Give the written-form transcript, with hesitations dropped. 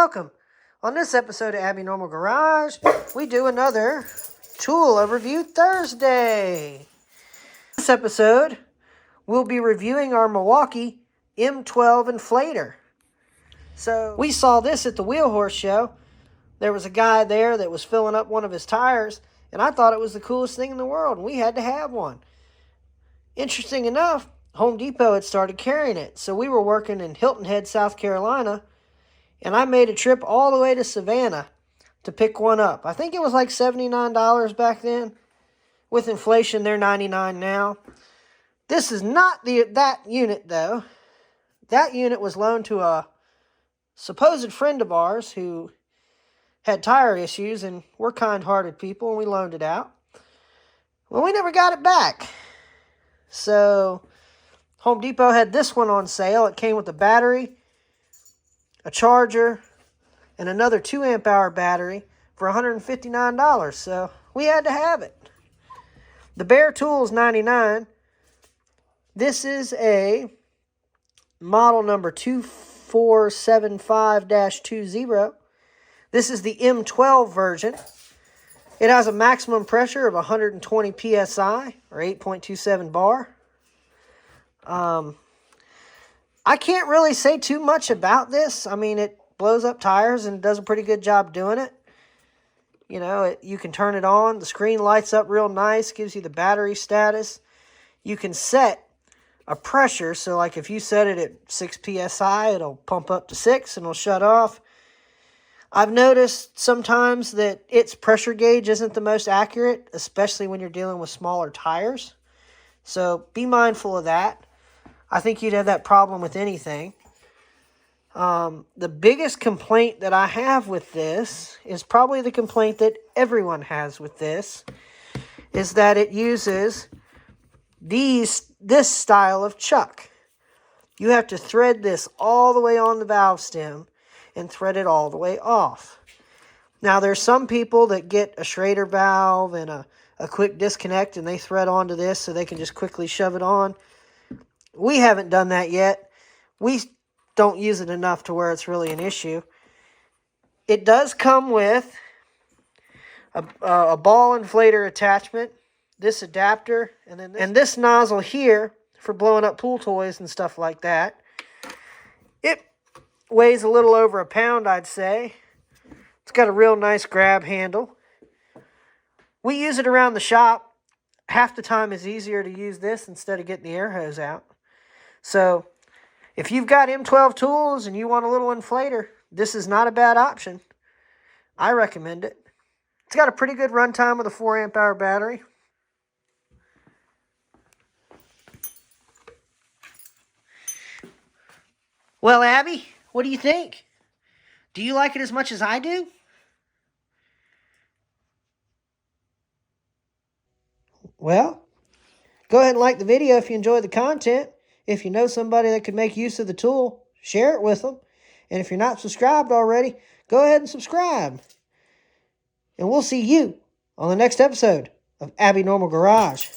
welcome. On this episode of Abby Normal Garage, we do another Tool Overview Thursday. This episode, we'll be reviewing our Milwaukee M12 Inflator. So, we saw this at the Wheel Horse Show. There was a guy there that was filling up one of his tires, and I thought it was the coolest thing in the world, and we had to have one. Interesting enough, Home Depot had started carrying it, so we were working in Hilton Head, South Carolina, and I made a trip all the way to Savannah to pick one up. I think it was like $79 back then. With inflation, they're $99 now. This is not that unit, though. That unit was loaned to a supposed friend of ours who had tire issues, and we're kind-hearted people, and we loaned it out. Well, we never got it back. So, Home Depot had this one on sale. It came with a battery, a charger, and another 2 amp hour battery for $159. So, we had to have it. The bare tool is $99. This is a model number 2475-20. This is the M12 version. It has a maximum pressure of 120 psi, or 8.27 bar. I can't really say too much about this. I mean, it blows up tires and does a pretty good job doing it. You know, you can turn it on. The screen lights up real nice, gives you the battery status. You can set a pressure. So, like if you set it at 6 psi, it'll pump up to 6 and it'll shut off. I've noticed sometimes that its pressure gauge isn't the most accurate, especially when you're dealing with smaller tires. So be mindful of that. I think you'd have that problem with anything. The biggest complaint that I have with this is probably the complaint that everyone has with this, is that it uses this style of chuck. You have to thread this all the way on the valve stem and thread it all the way off. Now, there's some people that get a Schrader valve and a quick disconnect and they thread onto this so they can just quickly shove it on. We haven't done that yet. We don't use it enough to where it's really an issue. It does come with a ball inflator attachment, this adapter, and this nozzle here for blowing up pool toys and stuff like that. It weighs a little over a pound, I'd say. It's got a real nice grab handle. We use it around the shop. Half the time it's easier to use this instead of getting the air hose out. So, if you've got M12 tools and you want a little inflator, this is not a bad option. I recommend it. It's got a pretty good runtime with a 4 amp hour battery. Well, Abby, what do you think? Do you like it as much as I do? Well, go ahead and like the video if you enjoy the content. If you know somebody that could make use of the tool, share it with them. And if you're not subscribed already, go ahead and subscribe. And we'll see you on the next episode of Abby Normal Garage.